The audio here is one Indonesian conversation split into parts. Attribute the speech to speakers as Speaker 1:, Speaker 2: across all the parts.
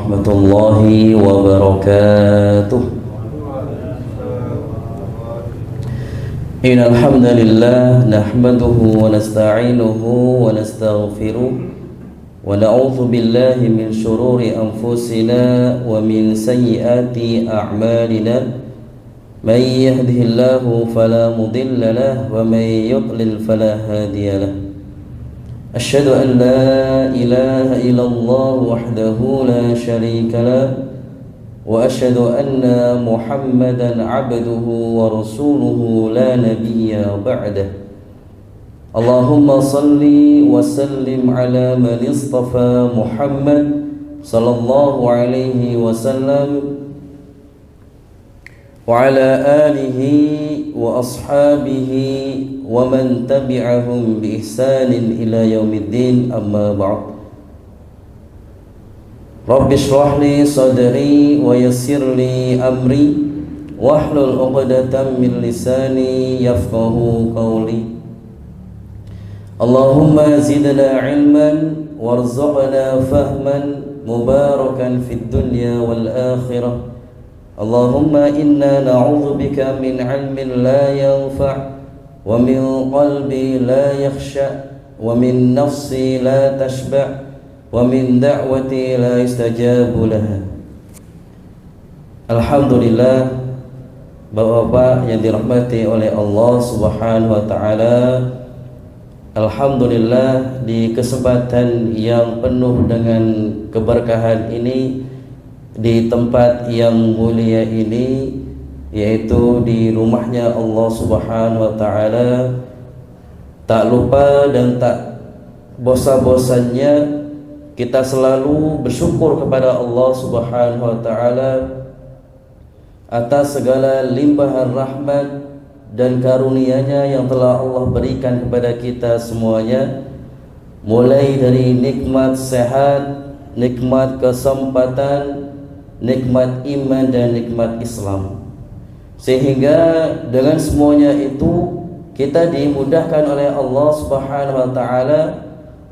Speaker 1: warahmatullahi wabarakatuh. Innal hamdalillah nahmaduhu wa nasta'inuhu wa nastaghfiruh wa na'udzu billahi min shururi anfusina wa min sayyiati a'malina. May yahdihillahu fala mudilla lahu wa may yudlil fala hadiya lahu. Asyhadu an la ilaha illallah wahdahu la syarika lah wa asyhadu anna Muhammadan abduhu wa rasuluhu la nabiyya ba'dah. Allahumma salli wa sallim ala man istafa Muhammad sallallahu alaihi wasallam wa ala alihi wa ashabihi wa man tabi'ahum bi ihsanin ila yaumiddin, amma ba'd. Rabbi shrah li sadri wa yassir li amri wahlul 'uqdatam min lisani yafqahu qawli. Allahumma zidna ilman warzuqna fahman mubarakan fid dunya wal akhirah. Allahumma inna na'udzubika min 'ilmin la yanfa' wa min qalbi la yakhsha wa min nafsi la tashba' wa min da'wati la yustajabu laha. Alhamdulillah, Bapak-bapak yang dirahmati oleh Allah Subhanahu wa taala, alhamdulillah di kesempatan yang penuh dengan keberkahan ini, di tempat yang mulia ini, yaitu di rumahnya Allah Subhanahu wa taala, tak lupa dan tak bosan-bosannya kita selalu bersyukur kepada Allah Subhanahu wa taala atas segala limpahan rahmat dan karunia-Nya yang telah Allah berikan kepada kita semuanya, mulai dari nikmat sehat, nikmat kesempatan, nikmat iman dan nikmat Islam. Sehingga dengan semuanya itu kita dimudahkan oleh Allah Subhanahu wa taala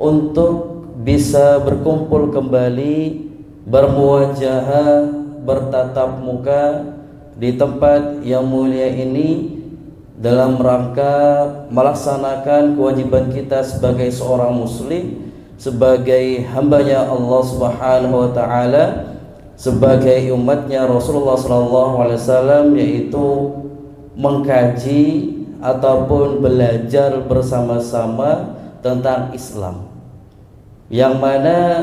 Speaker 1: untuk bisa berkumpul kembali, bermuwajahah, bertatap muka di tempat yang mulia ini dalam rangka melaksanakan kewajiban kita sebagai seorang muslim, sebagai hambanya Allah Subhanahu wa taala, sebagai umatnya Rasulullah SAW, yaitu mengkaji ataupun belajar bersama-sama tentang Islam, yang mana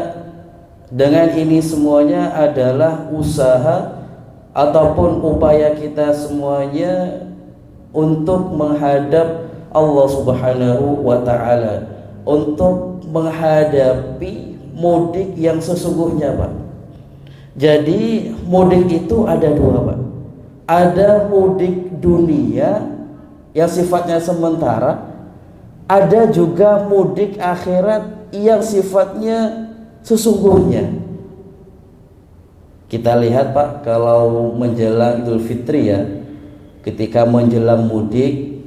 Speaker 1: dengan ini semuanya adalah usaha ataupun upaya kita semuanya untuk menghadap Allah Subhanahu wa taala, untuk menghadapi mudik yang sesungguhnya, Pak. Jadi mudik itu ada dua, Pak. Ada mudik dunia yang sifatnya sementara, ada juga mudik akhirat yang sifatnya sesungguhnya. Kita lihat, Pak, kalau menjelang Idul Fitri ya, ketika menjelang mudik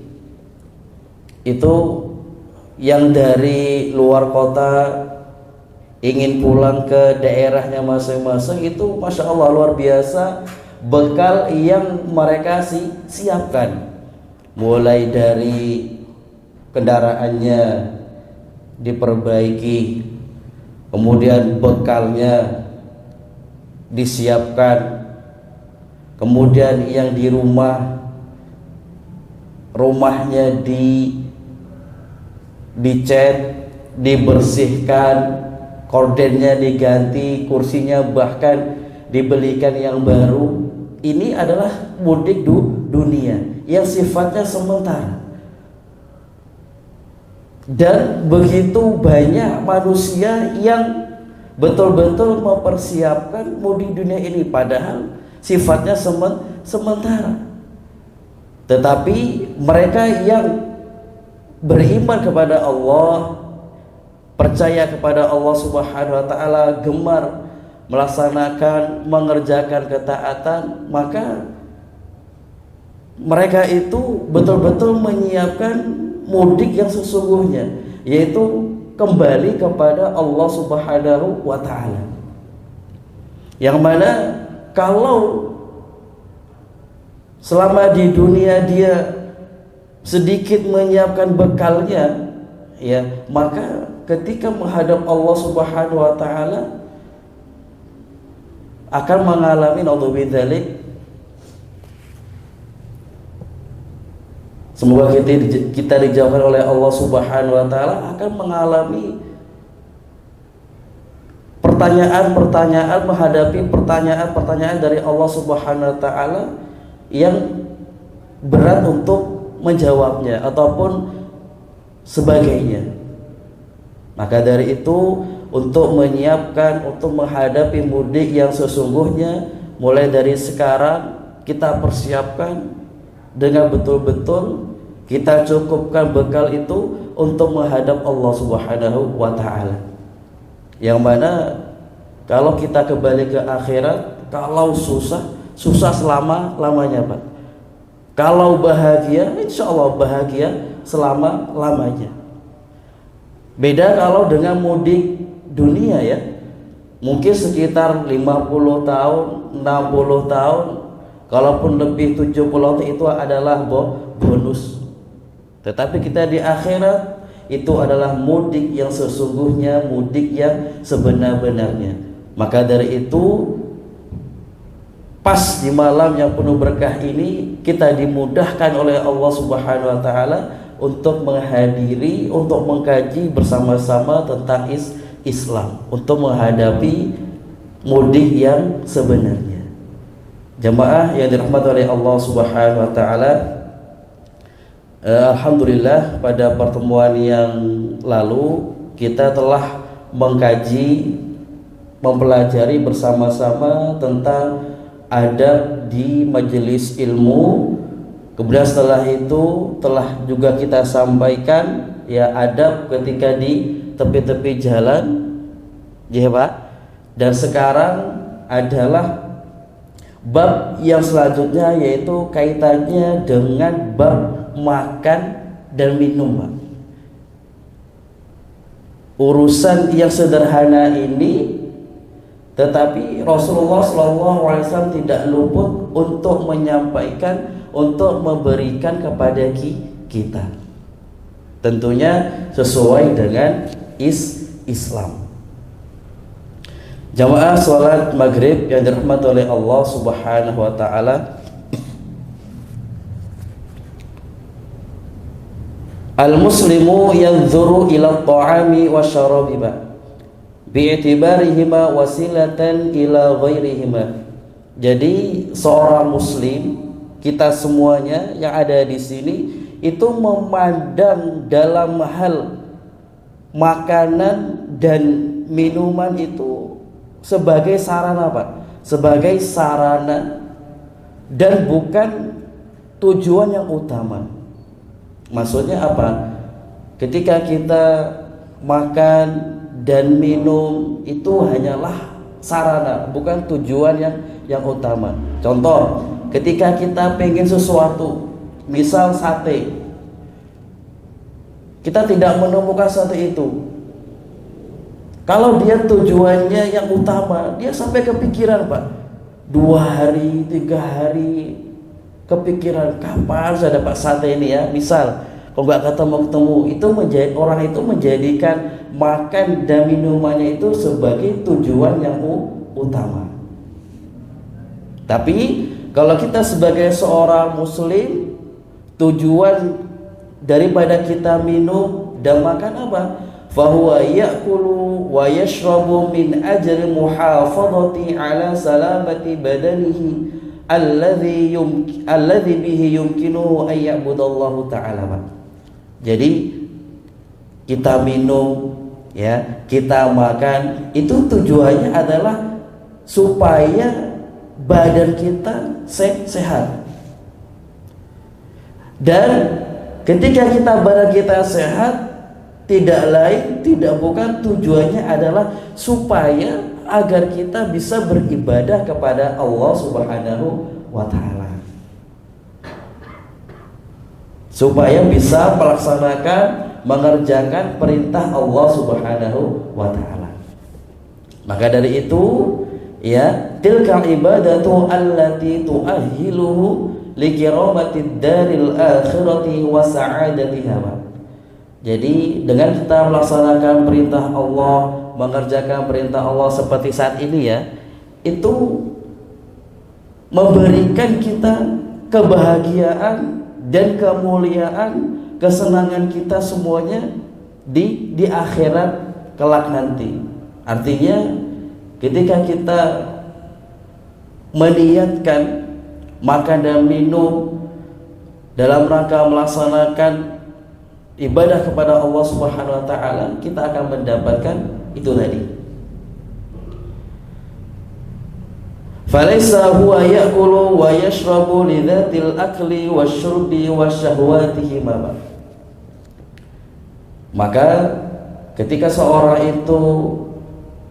Speaker 1: itu yang dari luar kota ingin pulang ke daerahnya masing-masing, itu Masya Allah luar biasa bekal yang mereka siapkan, mulai dari kendaraannya diperbaiki, kemudian bekalnya disiapkan, kemudian yang di rumahnya dicat, dibersihkan, kordennya diganti, kursinya bahkan dibelikan yang baru. Ini adalah mudik dunia yang sifatnya sementara. Dan begitu banyak manusia yang betul-betul mempersiapkan mudik dunia ini, padahal sifatnya sementara. Tetapi mereka yang beriman kepada Allah, percaya kepada Allah Subhanahu wa taala, gemar melaksanakan, mengerjakan ketaatan, maka mereka itu betul-betul menyiapkan mudik yang sesungguhnya, yaitu kembali kepada Allah Subhanahu wa taala. Yang mana kalau selama di dunia dia sedikit menyiapkan bekalnya, ya, maka ketika menghadap Allah Subhanahu wa taala akan mengalami naudzubidzalik. Semoga kita dijauhkan oleh Allah Subhanahu wa taala akan mengalami pertanyaan-pertanyaan, menghadapi pertanyaan-pertanyaan dari Allah Subhanahu wa taala yang berat untuk menjawabnya ataupun sebagainya. Maka dari itu, untuk menyiapkan, untuk menghadapi mudik yang sesungguhnya, mulai dari sekarang kita persiapkan dengan betul-betul, kita cukupkan bekal itu untuk menghadap Allah Subhanahu wa taala. Yang mana kalau kita kembali ke akhirat, kalau susah selama-lamanya, Pak. Kalau bahagia, insya Allah bahagia selama-lamanya. Beda kalau dengan mudik dunia, ya. Mungkin sekitar 50 tahun, 60 tahun, kalaupun lebih 70 tahun itu adalah bonus. Tetapi kita di akhirat itu adalah mudik yang sesungguhnya, mudik yang sebenar-benarnya. Maka dari itu, pas di malam yang penuh berkah ini, kita dimudahkan oleh Allah Subhanahu wa taala untuk menghadiri, untuk mengkaji bersama-sama tentang Islam, untuk menghadapi mudik yang sebenarnya. Jamaah yang dirahmati oleh Allah Subhanahu wa taala, alhamdulillah pada pertemuan yang lalu kita telah mengkaji, mempelajari bersama-sama tentang adab di majelis ilmu. Kemudian setelah itu telah juga kita sampaikan, ya, adab ketika di tepi-tepi jalan, ya Pak. Dan sekarang adalah bab yang selanjutnya, yaitu kaitannya dengan bab makan dan minum, Pak. Urusan yang sederhana ini, tetapi Rasulullah SAW tidak luput untuk menyampaikan, untuk memberikan kepada kita. Tentunya sesuai dengan Islam. Jamaah salat maghrib yang dirahmati oleh Allah Subhanahu wa taala, al-muslimu yanzuru ila at-ta'ami wasyarabi bi'tibarihima wasilatan ila ghairihima. Jadi seorang muslim, kita semuanya yang ada di sini itu memandang dalam hal makanan dan minuman itu sebagai sarana, Pak, sebagai sarana dan bukan tujuan yang utama. Maksudnya apa? Ketika kita makan dan minum itu hanyalah sarana, bukan tujuan yang utama. Contoh, ketika kita pengen sesuatu, misal sate, kita tidak menemukan sate itu. Kalau dia tujuannya yang utama, dia sampai kepikiran, Pak, 2 hari, 3 hari kepikiran kapan saya dapat sate ini, ya. Misal kalau nggak ketemu, itu menjadi, orang itu menjadikan makan dan minumannya itu sebagai tujuan yang utama. Tapi kalau kita sebagai seorang muslim, tujuan daripada kita minum dan makan apa? Fahuwa ya'kulu wa yashrabu min ajri muhafadhati ala salamati badanihi alladhi bihi yumkinuhu an ya'budallahu ta'ala. Jadi kita minum, ya, kita makan, itu tujuannya adalah supaya badan kita sehat. Dan ketika badan kita sehat, tidak lain, tidak bukan, tujuannya adalah supaya agar kita bisa beribadah kepada Allah Subhanahu wa ta'ala, supaya bisa melaksanakan, mengerjakan perintah Allah Subhanahu wa ta'ala. Maka dari itu ya, tilka ibadatu allati tu'ahhiluhu likiramatid daril akhirati wa sa'adatiha. Jadi dengan kita melaksanakan perintah Allah, mengerjakan perintah Allah seperti saat ini ya, itu memberikan kita kebahagiaan dan kemuliaan, kesenangan kita semuanya di akhirat kelak nanti. Artinya ketika kita meniatkan makan dan minum dalam rangka melaksanakan ibadah kepada Allah Subhanahu wa taala, kita akan mendapatkan itu tadi. Falaisa huwa ya'kulu wa yashrabu li dzatil akli wasyurbi wasyahwatihi ma. Maka ketika seorang itu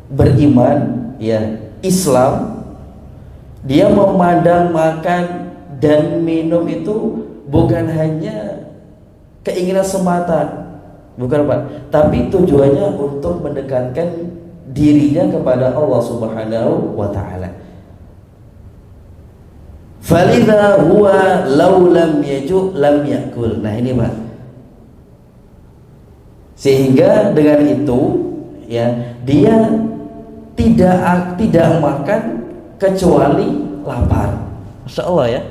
Speaker 1: beriman, ya, Islam, dia memandang makan dan minum itu bukan hanya keinginan semata, bukan Pak, tapi tujuannya untuk mendekatkan dirinya kepada Allah Subhanahu wa taala. Falidha huwa law lam yaju lam yakul. Nah ini Pak, sehingga dengan itu ya, dia tidak makan kecuali lapar. Masya Allah ya,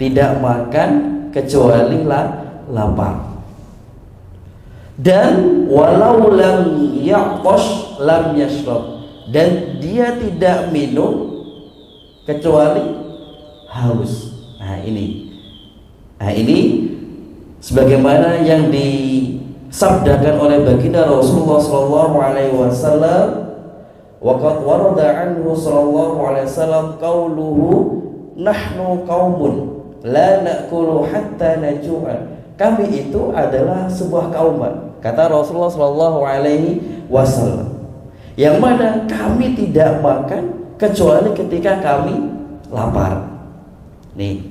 Speaker 1: tidak makan kecuali lapar. Dan walau lam yaqash lam yashrab, dan dia tidak minum kecuali haus. Nah ini sebagaimana yang disabdakan oleh baginda Rasulullah sallallahu alaihi wasallam, waqad warada anhu sallallahu alaihi wasallam qauluhu nahnu qaumun la na'kulu hatta najua. Kami itu adalah sebuah kaum, kata Rasulullah sallallahu alaihi wasallam, yang mana kami tidak makan kecuali ketika kami lapar. Nih,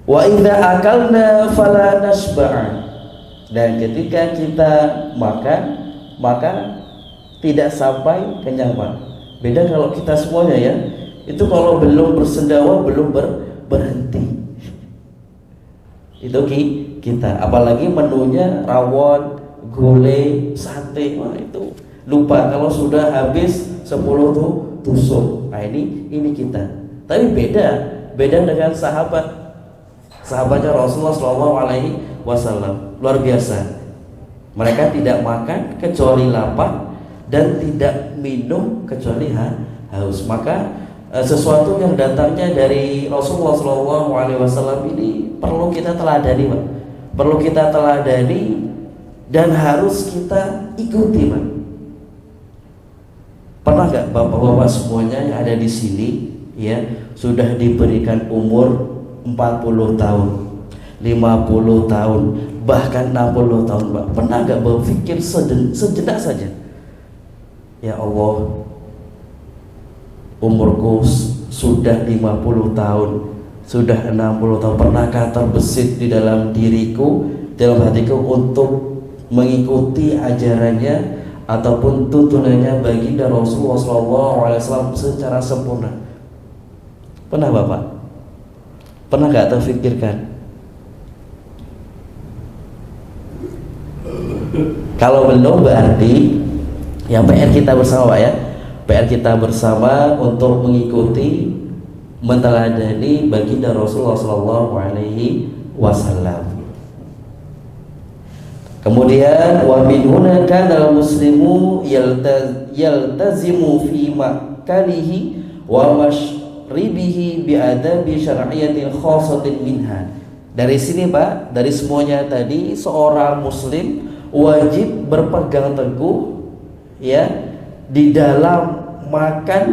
Speaker 1: wa idza akalna fala nasba'a, dan ketika kita makan maka tidak sampai kenyang, Pak. Beda kalau kita semuanya ya, itu kalau belum bersendawa belum berhenti. Itu kita, apalagi menunya rawon, gulai, sate, wah itu lupa kalau sudah habis 10 tusuk. Nah ini kita. Tapi beda dengan sahabatnya Rasulullah SAW, luar biasa. Mereka tidak makan kecuali lapar dan tidak minum kecuali haus. Maka sesuatu yang datangnya dari Rasulullah SAW ini perlu kita teladani, Pak. Perlu kita teladani dan harus kita ikuti, Pak. Pernah nggak bapak-bapak semuanya yang ada di sini ya sudah diberikan umur 40 tahun, 50 tahun, bahkan 60 tahun, Pak? Pernah nggak berpikir sejenak saja, ya Allah, umurku sudah 50 tahun, sudah 60 tahun, pernahkah terbesit di dalam diriku, dalam hatiku untuk mengikuti ajarannya ataupun tuntunannya baginda Rasulullah SAW secara sempurna? Pernah Bapak? Pernah gak terfikirkan? Kalau belum, berarti yang PR kita bersama, Pak, ya, PR kita bersama untuk mengikuti, meneladani baginda Rasulullah SAW. Kemudian wa min huna kana al-muslimu yaltazimu fi makanihi wa mashribihi bi adabi syar'iyyatin khassatin minha. Dari sini, Pak, dari semuanya tadi, seorang muslim wajib berpegang teguh ya di dalam makan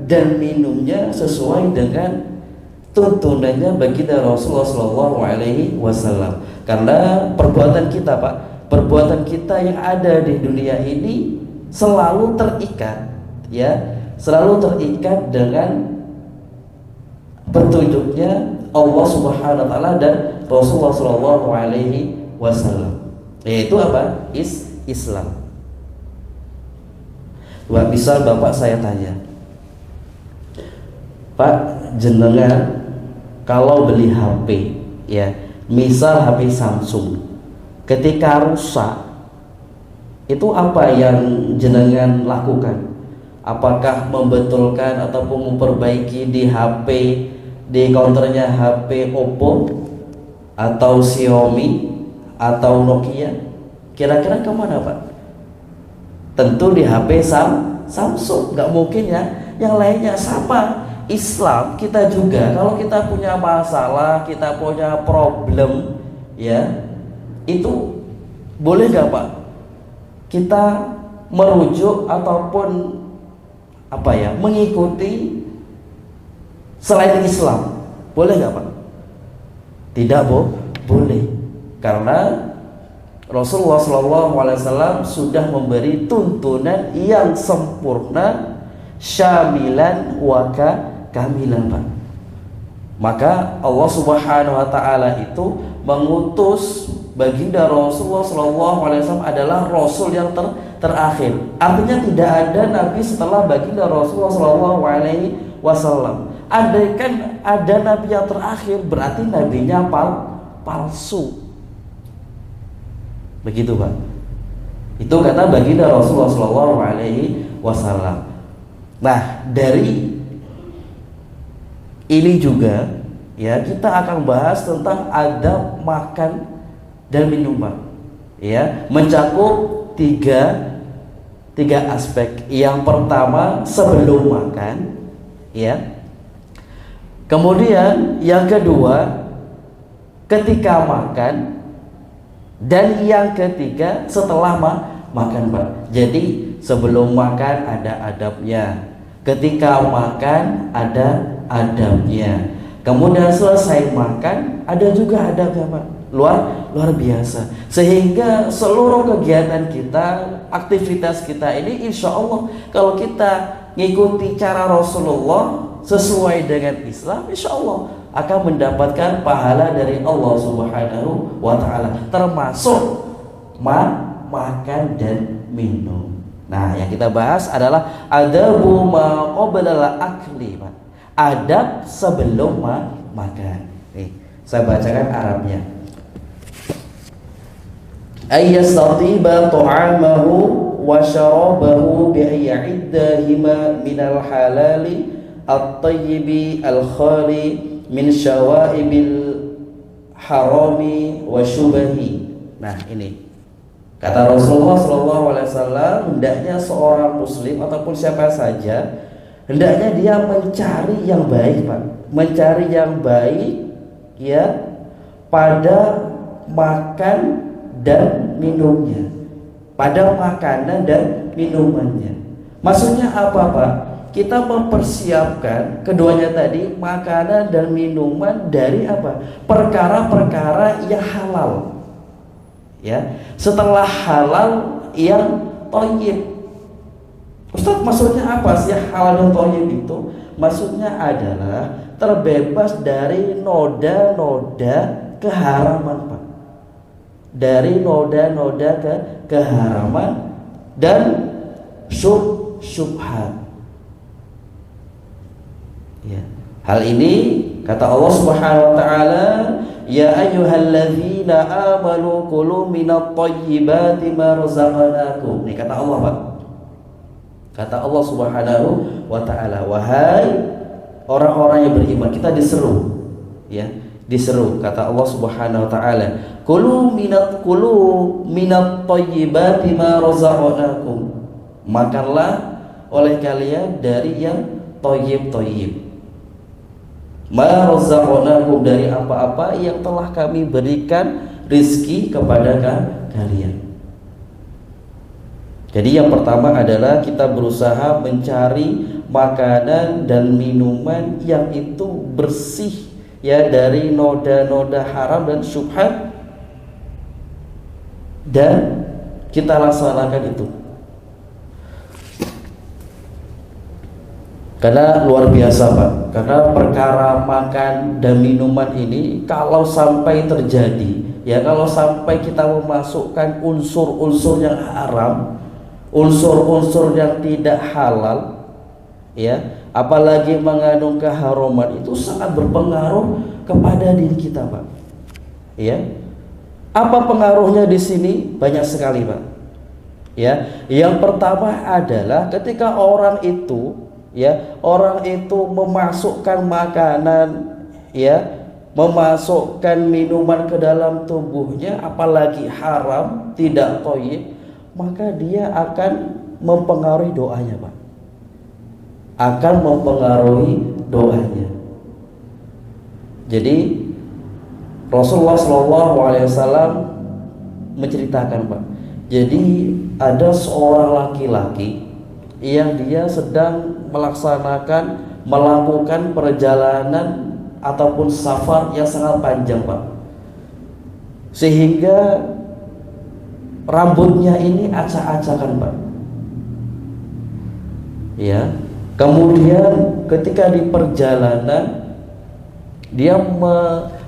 Speaker 1: dan minumnya sesuai dengan tuntunannya baginda Rasulullah SAW. Karena perbuatan kita, Pak, perbuatan kita yang ada di dunia ini selalu terikat, ya, selalu terikat dengan petunjuknya Allah Subhanahu wa taala dan Rasulullah SAW. Yaitu apa? Islam. Misal Bapak saya tanya, Pak, jenengan kalau beli HP ya, misal HP Samsung, ketika rusak itu apa yang jenengan lakukan? Apakah membetulkan ataupun memperbaiki di HP, di counternya HP Oppo atau Xiaomi atau Nokia? Kira-kira kemana Pak? Tentu di HP Samsung, nggak mungkin ya yang lainnya. Sama Islam kita juga, kalau kita punya masalah, kita punya problem ya, itu boleh nggak Pak kita merujuk ataupun mengikuti selain Islam? Boleh nggak Pak? Tidak boleh, karena Rasulullah SAW sudah memberi tuntunan yang sempurna, syamilan wa kamilan Pak. Maka Allah Subhanahu wa taala itu mengutus baginda Rasulullah SAW adalah Rasul yang terakhir. Artinya tidak ada nabi setelah baginda Rasulullah SAW. Andaikan ada nabi yang terakhir, berarti nabinya palsu. Begitu Pak. Itu kata baginda Rasulullah SAW. Nah, dari ini juga ya kita akan bahas tentang adab makan dan minuman. Ya, mencakup tiga aspek. Yang pertama sebelum makan, ya. Kemudian yang kedua ketika makan, dan yang ketiga setelah makan Pak. Jadi sebelum makan ada adabnya, ketika makan ada adabnya, kemudian selesai makan ada juga adabnya Pak. Luar biasa. Sehingga seluruh kegiatan kita, aktivitas kita ini insya Allah kalau kita ngikuti cara Rasulullah sesuai dengan Islam, insya Allah akan mendapatkan pahala dari Allah Subhanahu wa ta'ala, termasuk makan dan minum. Nah, yang kita bahas adalah adabu ma qabla akli, Pak. Adab sebelum makan. Nih, saya bacakan Arabnya. Ayyastatiba ta'amahu wa syarabahu bi'i'iddahima minal halali at-tayyibi al-khali min syawaibil harami wa syubahi. Nah, ini kata Rasulullah SAW, hendaknya seorang muslim ataupun siapa saja, hendaknya dia mencari yang baik Pak, mencari yang baik ya pada makan dan minumnya, pada makanan dan minumannya. Maksudnya apa Pak? Kita mempersiapkan keduanya tadi, makanan dan minuman dari apa? Perkara-perkara yang halal. Ya, setelah halal yang thayyib. Ustaz, maksudnya apa sih halal dan thayyib itu? Maksudnya adalah terbebas dari noda-noda keharaman Pak. Dari noda-noda keharaman dan syubhat. Ya. Hal ini kata Allah Subhanahu wa taala, ya ayyuhalladzina amanu kulu minat thayyibati ma razaqnakum. Ini kata Allah Pak. Kata Allah Subhanahu wa taala, wahai orang-orang yang beriman, kita diseru ya, diseru kata Allah Subhanahu wa taala, kulu minat thayyibati ma razaqnakum. Makanlah oleh kalian dari yang thayyib. Ma razaqnakum, dari apa-apa yang telah kami berikan rizki kepada kalian. Jadi yang pertama adalah kita berusaha mencari makanan dan minuman yang itu bersih ya dari noda-noda haram dan syubhat, dan kita laksanakan itu. Karena luar biasa Pak, karena perkara makan dan minuman ini kalau sampai terjadi ya, kalau sampai kita memasukkan unsur-unsur yang haram, unsur-unsur yang tidak halal, ya, apalagi mengandung keharuman, itu sangat berpengaruh kepada diri kita, Pak. Ya, apa pengaruhnya di sini? Banyak sekali, Pak. Ya, yang pertama adalah ketika orang itu memasukkan makanan, ya, memasukkan minuman ke dalam tubuhnya, apalagi haram, tidak thayyib, maka dia akan mempengaruhi doanya, Pak. Akan mempengaruhi doanya. Jadi Rasulullah SAW menceritakan, Pak. Jadi ada seorang laki-laki yang dia sedang melakukan perjalanan ataupun safar yang sangat panjang, Pak. Sehingga rambutnya ini acak-acakan, Pak. Ya. Kemudian ketika di perjalanan dia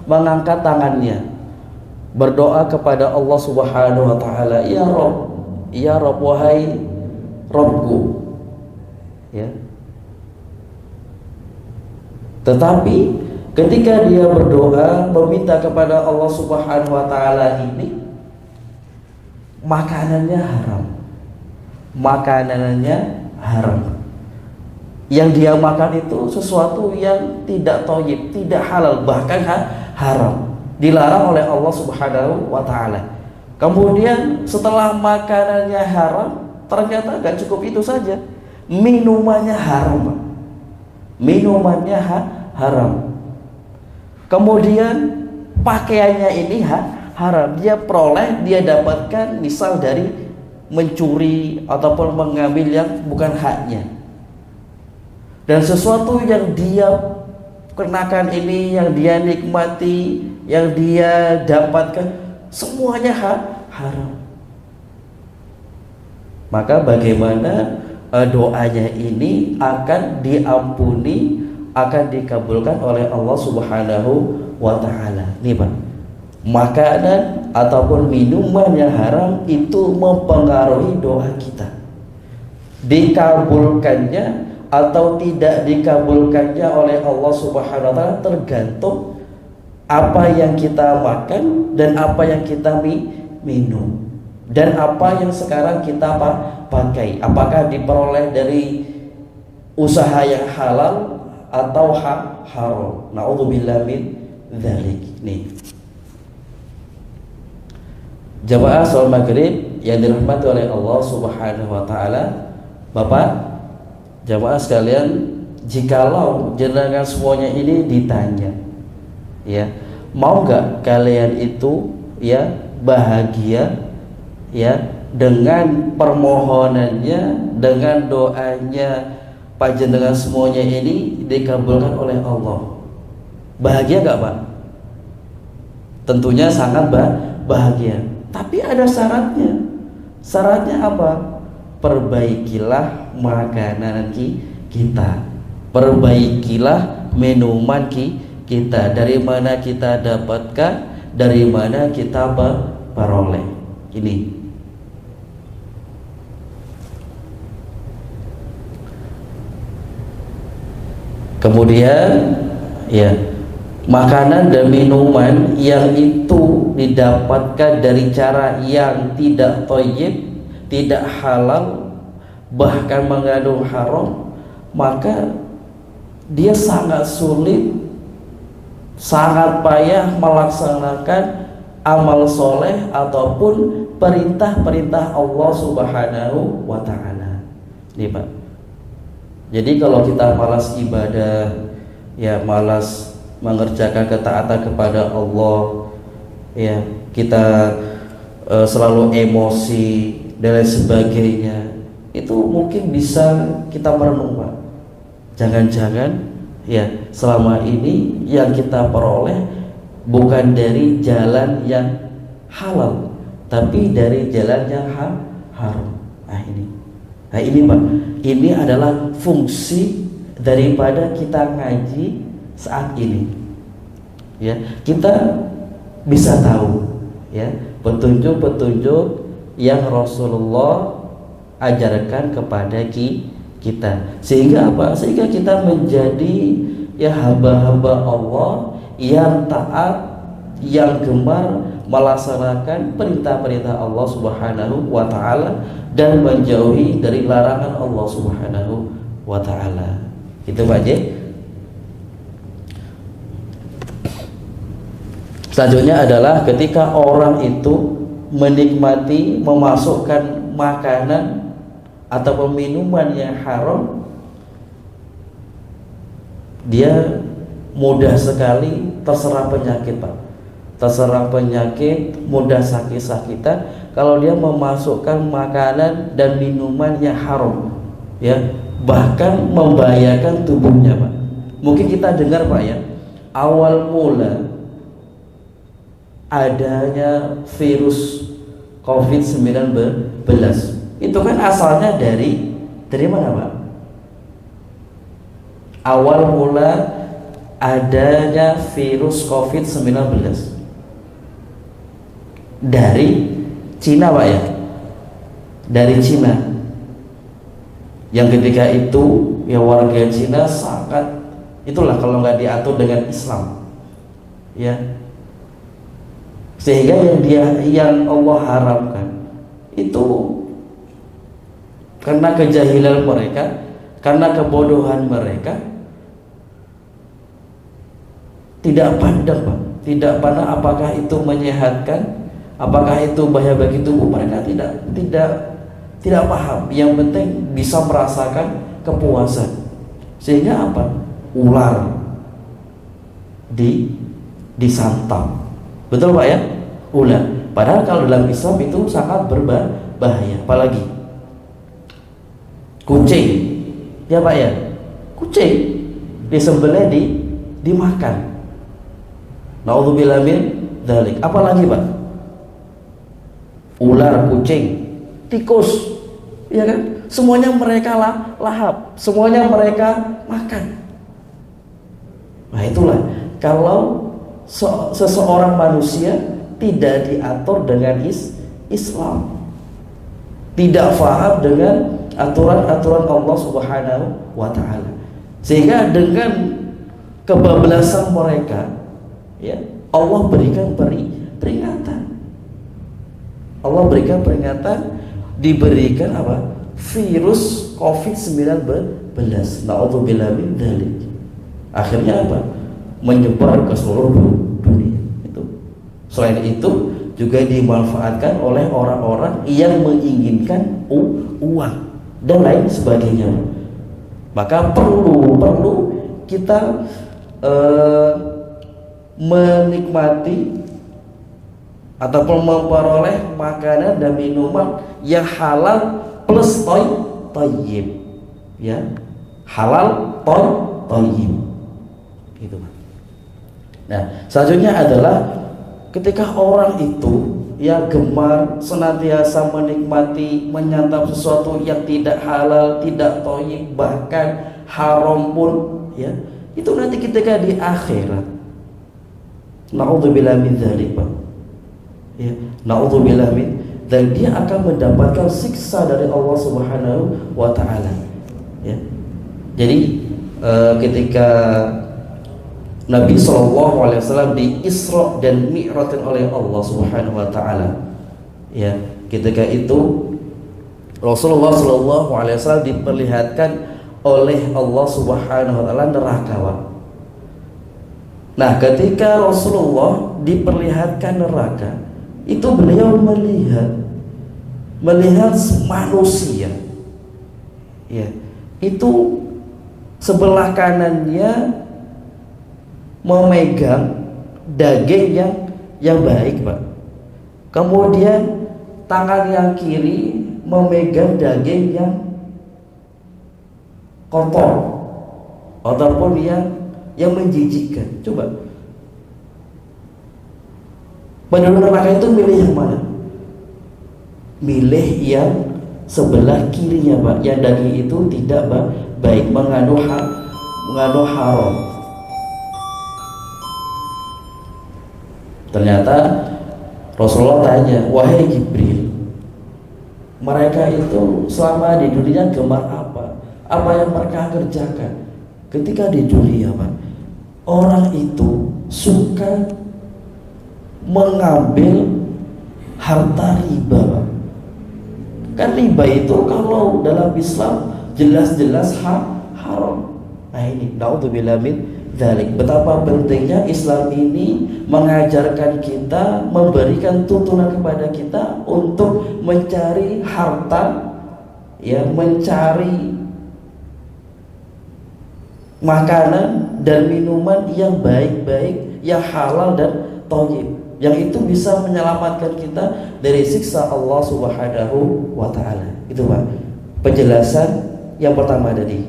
Speaker 1: mengangkat tangannya, berdoa kepada Allah Subhanahu wa taala, "Ya Rabb, wahai Rabbku." Ya. Tetapi ketika dia berdoa meminta kepada Allah Subhanahu wa taala ini, makanannya haram. Yang dia makan itu sesuatu yang tidak thayyib, tidak halal, bahkan haram, dilarang oleh Allah Subhanahu wa taala. Kemudian setelah makanannya haram, ternyata gak cukup itu saja, minumannya haram, Pak. Minumannya haram. Kemudian pakaiannya ini haram. Dia dapatkan misal dari mencuri ataupun mengambil yang bukan haknya. Dan sesuatu yang dia kenakan ini, yang dia nikmati, yang dia dapatkan, semuanya haram. Maka bagaimana doanya ini akan diampuni, akan dikabulkan oleh Allah Subhanahu wa taala. Nih, Pak. Makanan ataupun minuman yang haram itu mempengaruhi doa kita. Dikabulkannya atau tidak dikabulkannya oleh Allah Subhanahu wa taala tergantung apa yang kita makan dan apa yang kita minum dan apa yang sekarang kita pakai, apakah diperoleh dari usaha yang halal atau haram. Na'udzubillah min dzalik. Nih, jamaah salat maghrib yang dirahmati oleh Allah Subhanahu wa taala, Bapak, jamaah sekalian, jikalau jenengan semuanya ini ditanya, ya, mau nggak kalian itu, ya, bahagia, ya, dengan permohonannya, dengan doanya panjenengan semuanya ini dikabulkan oleh Allah? Bahagia nggak, Pak? Tentunya sangat bahagia. Tapi ada syaratnya. Syaratnya apa? Perbaikilah makanan kita, perbaikilah minuman kita. Dari mana kita dapatkan, dari mana kita peroleh. Ini kemudian, ya, makanan dan minuman yang itu didapatkan dari cara yang tidak thayyib, tidak halal, bahkan mengandung haram, maka dia sangat sulit, sangat payah melaksanakan amal soleh ataupun perintah-perintah Allah Subhanahu wa ta'ala. Nih, Pak. Jadi kalau kita malas ibadah, ya, malas mengerjakan ketaatan kepada Allah, ya, kita selalu emosi dan lain sebagainya, itu mungkin bisa kita merenung, Pak. Jangan-jangan, ya, selama ini yang kita peroleh bukan dari jalan yang halal, tapi dari jalan yang haram. Nah ini Pak, ini adalah fungsi daripada kita ngaji saat ini. Ya, kita bisa tahu, ya, petunjuk-petunjuk yang Rasulullah ajarkan kepada kita. Sehingga apa? Sehingga kita menjadi ya hamba-hamba Allah yang taat, yang gemar melaksanakan perintah-perintah Allah Subhanahu wa taala dan menjauhi dari larangan Allah Subhanahu wa taala. Itu Pak J. Selanjutnya adalah ketika orang itu menikmati memasukkan makanan atau minuman yang haram, dia mudah sekali terserang penyakit Pak. Terserang penyakit, mudah sakit-sakitan kalau dia memasukkan makanan dan minuman yang haram, ya, bahkan membahayakan tubuhnya Pak. Mungkin kita dengar Pak ya, awal mula adanya virus COVID-19 itu kan asalnya dari mana Pak? Awal mula adanya virus COVID-19 dari Cina Pak ya, dari Cina, yang ketika itu ya warga Cina sangat, itulah kalau nggak diatur dengan Islam ya, sehingga yang Allah haramkan itu karena kejahilan mereka, karena kebodohan mereka, tidak pandang Pak, tidak pandang apakah itu menyehatkan, apakah itu bahaya bagi tubuh mereka, tidak paham. Yang penting bisa merasakan kepuasan, sehingga apa? Ular disantap. Betul Pak ya? Ular. Padahal kalau dalam Islam itu sangat berbahaya. Apalagi kucing, ya Pak ya? Kucing disembelih dimakan. Naudzubillah min dzalik. Apalagi Pak? Ular, kucing, tikus, ya kan? Semuanya mereka lahap, semuanya mereka makan. Nah itulah kalau seseorang manusia tidak diatur dengan Islam, tidak paham dengan aturan-aturan Allah Subhanahu wa taala, sehingga dengan kebablasan mereka ya Allah berikan peringatan. Allah berikan peringatan, diberikan apa? Virus COVID-19. Na'udzubillah min dzalik. Akhirnya apa? Menyebar ke seluruh dunia. Itu. Selain itu juga dimanfaatkan oleh orang-orang yang menginginkan uang dan lain sebagainya. Maka perlu kita menikmati ataupun memperoleh makanan dan minuman yang halal plus thayyib, ya, halal thayyib gitu. Nah selanjutnya adalah ketika orang itu ya gemar senantiasa menikmati menyantap sesuatu yang tidak halal, tidak thayyib, bahkan haram pun, ya, itu nanti ketika di akhirat, na'udzubillah min dzalik Pak, ya, na'udzubillah min, dan dia akan mendapatkan siksa dari Allah Subhanahu wa taala, ya. Jadi ketika Nabi SAW di Isra dan Mi'rajkan oleh Allah Subhanahu wa taala, ya, ketika itu Rasulullah SAW diperlihatkan oleh Allah Subhanahu wa taala neraka. Nah, ketika Rasulullah diperlihatkan neraka, itu beliau melihat manusia, ya, itu sebelah kanannya memegang daging yang baik Pak, kemudian tangan yang kiri memegang daging yang kotor ataupun yang menjijikkan. Coba penduduk neraka itu milih yang mana? Milih yang sebelah kirinya Pak, yang daging itu tidak baik, mengandung haram. Ternyata Rasulullah tanya, wahai Jibril, mereka itu selama di dunia gemar apa? apa yang mereka kerjakan ketika di dunia, Pak. Orang itu suka mengambil harta riba, Pak. Kan riba itu kalau dalam Islam jelas-jelas haram. Nah ini, naudzubillah min dzalik. Betapa pentingnya Islam ini mengajarkan kita, memberikan tuntunan kepada kita untuk mencari harta, ya, mencari makanan dan minuman yang baik-baik, yang halal dan thayyib, yang itu bisa menyelamatkan kita dari siksa Allah Subhanahu wa taala. Itu, Pak, penjelasan yang pertama tadi.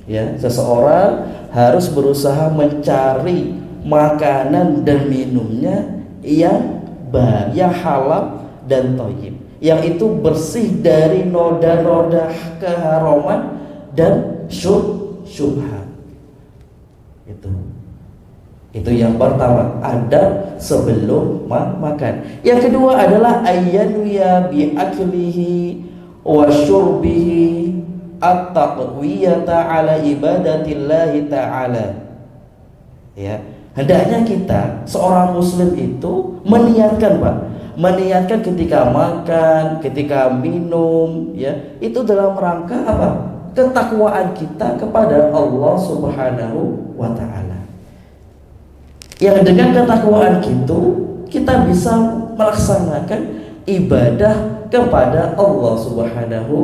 Speaker 1: Ya, seseorang harus berusaha mencari makanan dan minumnya yang baik, yang halal dan thayyib, yang itu bersih dari noda-noda keharaman dan syubhat. Itu yang pertama, adab sebelum makan. Yang kedua adalah ayyanuya bi aklihi wa syurbihi at-taqwiyata ala ibadatillahi ta'ala. Ya, hendaknya kita seorang muslim itu meniatkan, Pak, meniatkan ketika makan, ketika minum, ya, itu dalam rangka apa? Ketakwaan kita kepada Allah Subhanahu wa taala. Yang dengan ketakwaan itu kita bisa melaksanakan ibadah kepada Allah Subhanahu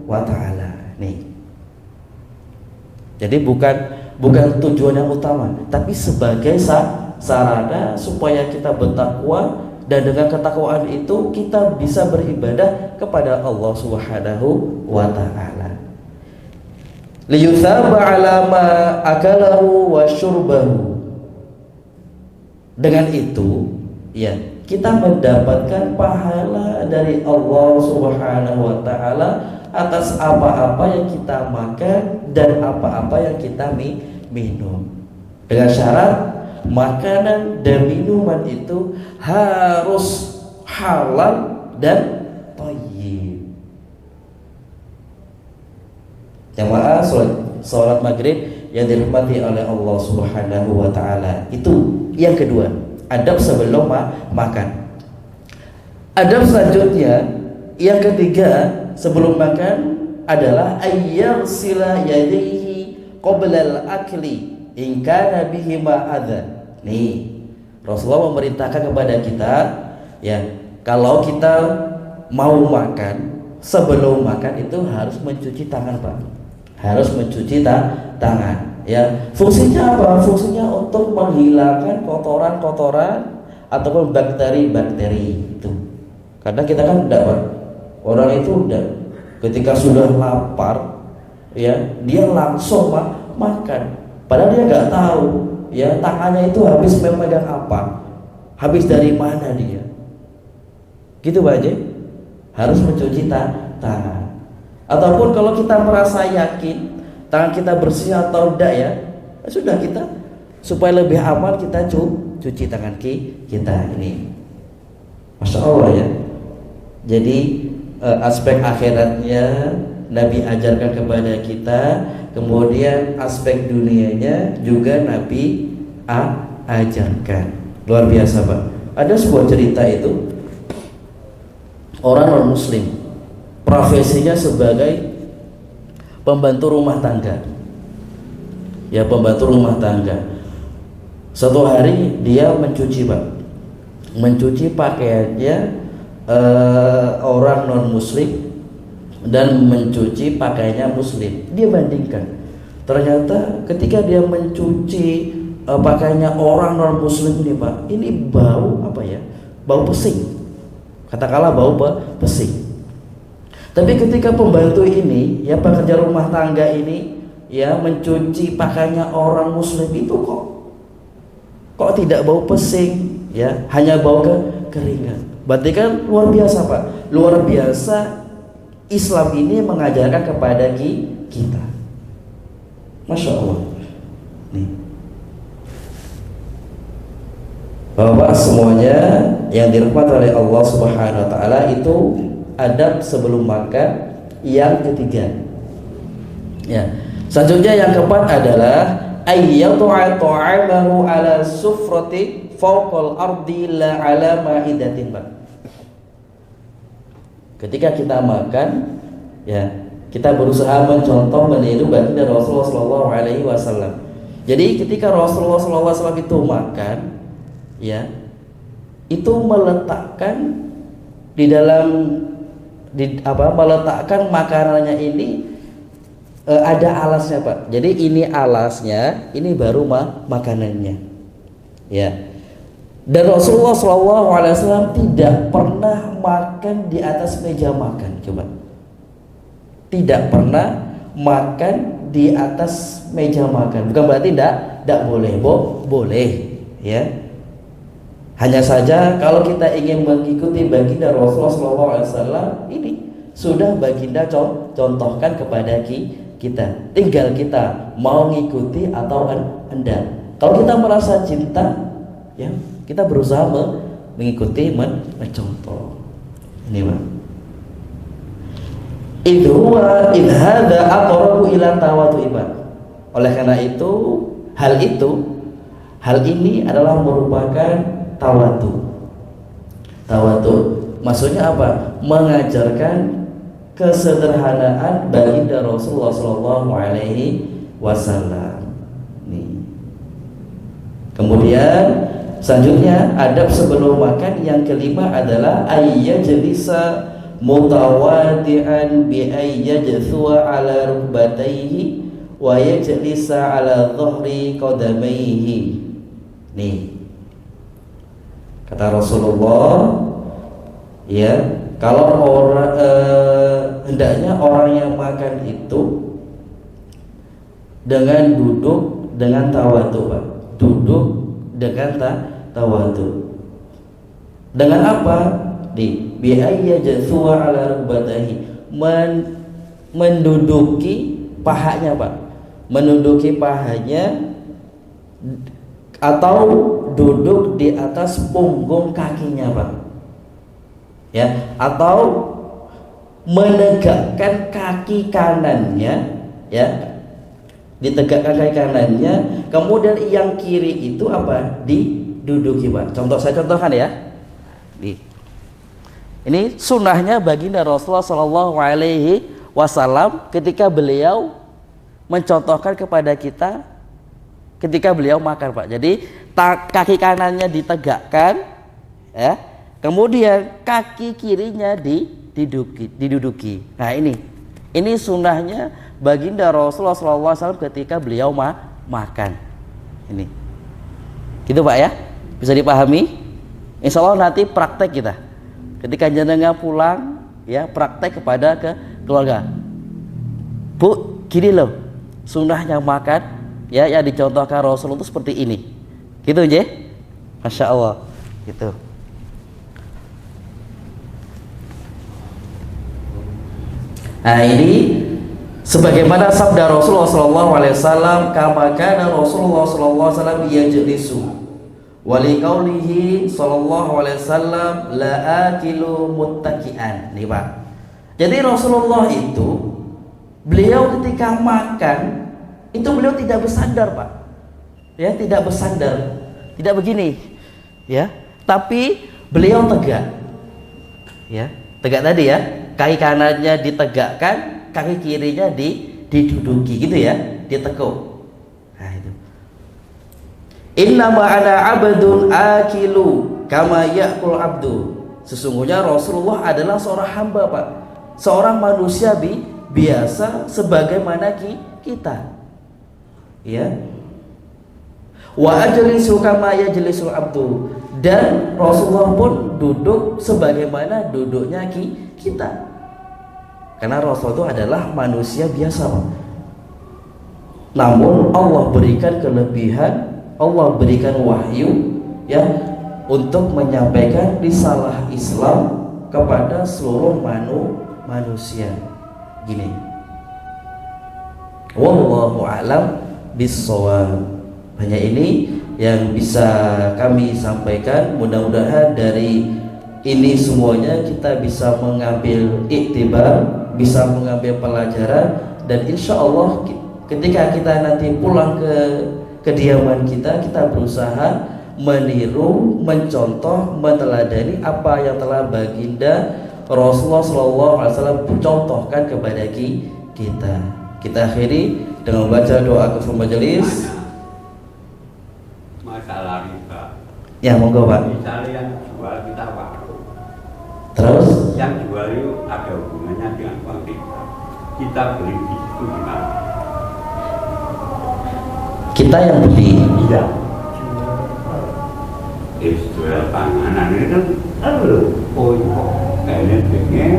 Speaker 1: wa taala. Nih. Jadi bukan tujuan yang utama, tapi sebagai sarana supaya kita bertakwa, dan dengan ketakwaan itu kita bisa beribadah kepada Allah Subhanahu wa taala. Liyuthaba ala ma akalahu wa syurbahu. Dengan itu, ya, kita mendapatkan pahala dari Allah Subhanahu wa taala atas apa-apa yang kita makan dan apa-apa yang kita minum. Dengan syarat makanan dan minuman itu harus halal dan thayyib. Jamaah salat maghrib yang dirahmati oleh Allah Subhanahu wa taala. Itu yang kedua, adab sebelum makan. Adab selanjutnya yang ketiga sebelum makan adalah ayyarsila yadayhi qabla al-akli in kana bihi ma adza. Nih, Rasulullah memerintahkan kepada kita, ya, kalau kita mau makan, sebelum makan itu harus mencuci tangan, Pak. Harus mencuci tangan, ya. Fungsinya apa? Fungsinya untuk menghilangkan kotoran-kotoran ataupun bakteri-bakteri itu. Karena kita kan enggak, Pak. Orang itu udah ketika sudah lapar, ya, dia langsung makan. Padahal dia nggak tahu, ya, tangannya itu habis memegang apa, habis dari mana dia. Gitu, Pak Haji. Harus mencuci tangan. Ataupun kalau kita merasa yakin tangan kita bersih atau enggak, ya, sudah, kita supaya lebih aman kita cuci tangan kita ini. Masya Allah, ya. Jadi aspek akhiratnya Nabi ajarkan kepada kita, kemudian aspek dunianya juga Nabi ajarkan. Luar biasa, Pak. Ada sebuah cerita itu, orang non muslim, profesinya sebagai pembantu rumah tangga, ya, pembantu rumah tangga. Suatu hari dia mencuci, Pak, mencuci pakaiannya orang non muslim dan mencuci pakaiannya muslim. Dia bandingkan, ternyata ketika dia mencuci pakaiannya orang non muslim ini, Pak, ini bau apa, ya, bau pesing, katakanlah bau pesing. Tapi ketika pembantu ini, ya, pekerja rumah tangga ini, ya, mencuci pakaiannya orang muslim itu kok tidak bau pesing, ya, hanya bau keringat. Berarti kan luar biasa, Pak. Luar biasa Islam ini mengajarkan kepada kita. Masya Allah. Nih, Bapak semuanya yang dirahmati oleh Allah Subhanahu wa taala, itu adab sebelum makan yang ketiga. Ya. Selanjutnya yang keempat adalah ayyatu'a ta'amahu ala sufrati fawqal ardi la ala ma'idatin. Ketika kita makan, ya, kita berusaha mencontoh meniru baginda Rasulullah sallallahu alaihi wasallam. Jadi ketika Rasulullah sallallahu alaihi wasallam itu makan, ya, itu meletakkan meletakkan makanannya ini ada alasnya, Pak. Jadi ini alasnya, ini baru makanannya. Ya. Dan Rasulullah SAW tidak pernah makan di atas meja makan, coba. Tidak pernah makan di atas meja makan. Bukan berarti tidak boleh, boleh, ya. Hanya saja kalau kita ingin mengikuti baginda Rasulullah SAW, ini sudah baginda contohkan kepada kita. Tinggal kita mau ngikuti atau enggak. Kalau kita merasa cinta, ya, kita berusaha mengikuti, mencontoh. Ini, Pak. In hadza aqrabu ila tawadhu'i. Oleh karena itu, hal ini adalah merupakan tawadhu. Maksudnya apa? Mengajarkan kesederhanaan baginda Rasulullah sallallahu alaihi wasallam. Nih. Kemudian selanjutnya adab sebelum makan yang kelima adalah ayyajlisa mutawadi'an bi ayyajthua ala rukbatayhi wa yajlisa ala dhahri qadamayhi. Nih, kata Rasulullah, ya, kalau hendaknya orang yang makan itu dengan duduk dengan tawadhu, Pak. Duduk dengan tawadhu. Dengan apa? Di biaya jazwa ala rukbatahi, menduduki pahanya, Pak. Menduduki pahanya atau duduk di atas punggung kakinya, Pak. Ya, atau menegakkan kaki kanannya, ya. Ditegakkan kaki kanannya, kemudian yang kiri itu apa? Diduduki, Pak. Saya contohkan ya. Ini sunnahnya baginda Rasulullah Shallallahu Alaihi Wasallam ketika beliau mencontohkan kepada kita ketika beliau makan, Pak. Jadi kaki kanannya ditegakkan, ya. Kemudian kaki kirinya diduduki. Nah, ini sunnahnya baginda Rasulullah SAW ketika beliau makan. Ini, gitu, Pak, ya. Bisa dipahami? Insya Allah nanti praktek kita. Ketika jenengan pulang, ya, praktek kepada keluarga. Bu, gini loh, sunnahnya makan, ya, yang dicontohkan Rasulullah itu seperti ini. Gitu, je? Masya Allah, gitu. Nah, ini sebagaimana sabda Rasulullah SAW, kama kana Rasulullah SAW yajlisu wa liqaulihi sallallahu alaihi wasallam la akilu muttaki'an. Nih, Pak. Jadi Rasulullah itu beliau ketika makan itu beliau tidak bersandar, Pak. Ya, tidak bersandar. Tidak begini. Ya, tapi beliau tegak. Ya, tegak tadi ya. Kaki kanannya ditegakkan, kaki kirinya diduduki, gitu ya, ditekuk. Nah, itu. Innama ana abdun akilu kama ya'kul abdu. Sesungguhnya Rasulullah adalah seorang hamba, Pak. Seorang manusia biasa sebagaimana kita. Ya. Wa ajlisu kama yajlisul abdu. Dan Rasulullah pun duduk sebagaimana duduknya kita. Karena Rasul itu adalah manusia biasa, Pak. Namun Allah berikan kelebihan, Allah berikan wahyu, ya, untuk menyampaikan risalah Islam kepada seluruh manusia. Gini. Wallahu a'lam bissawab. Hanya ini yang bisa kami sampaikan. Mudah-mudahan dari ini semuanya kita bisa mengambil iktibar, bisa mengambil pelajaran, dan insya Allah ketika kita nanti pulang ke kediaman kita, kita berusaha meniru, mencontoh, meneladani apa yang telah baginda Rasulullah SAW contohkan kepada kita. Kita akhiri dengan membaca doa kafaratul majelis.
Speaker 2: Masalah riba.
Speaker 1: Ya, monggo Pak.
Speaker 2: Misalnya yang jual kita warung.
Speaker 1: Terus
Speaker 2: Yang jual itu ada hubungannya dengan uang riba. Kita beli di situ gimana?
Speaker 1: kita yang beli.
Speaker 2: Iya. Jual panganan ini kan kayaknya pengen.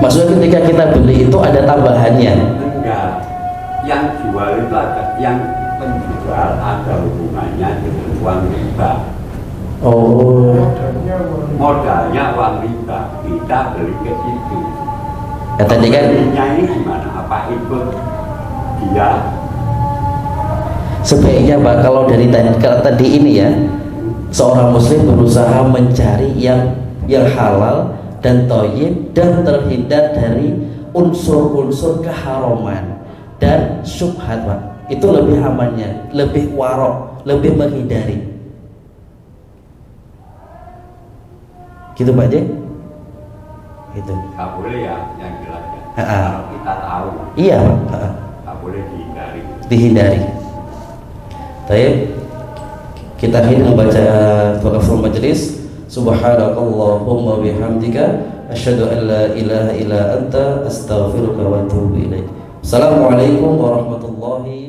Speaker 1: Maksudnya ketika kita beli itu ada tambahannya?
Speaker 2: Enggak. Yang jual itu ada, yang penjual ada hubungannya dengan uang riba.
Speaker 1: Oh.
Speaker 2: Modalnya uang riba, kita beli ke situ.
Speaker 1: Ya tadi kan
Speaker 2: belinya ini gimana? Apa ikut dia?
Speaker 1: sebaiknya Pak, kalau dari tadi ini ya, seorang muslim berusaha mencari yang halal dan thayyib dan terhindar dari unsur-unsur keharaman dan syubhat Pak. Itu lebih amannya, lebih warok, lebih menghindari. Gitu Pak Jek? Gitu.
Speaker 2: Gak boleh ya, yang jelas ya.
Speaker 1: Ha-ha.
Speaker 2: Kalau kita tahu.
Speaker 1: Iya Pak.
Speaker 2: Gak boleh dihindari.
Speaker 1: Dihindari. Baik, kita akhiri membaca doa kafaratul majelis. Subhanakallahumma bihamdika asyhadu an la ilaha illa anta astaghfiruka wa atubu ilaik. Assalamualaikum warahmatullahi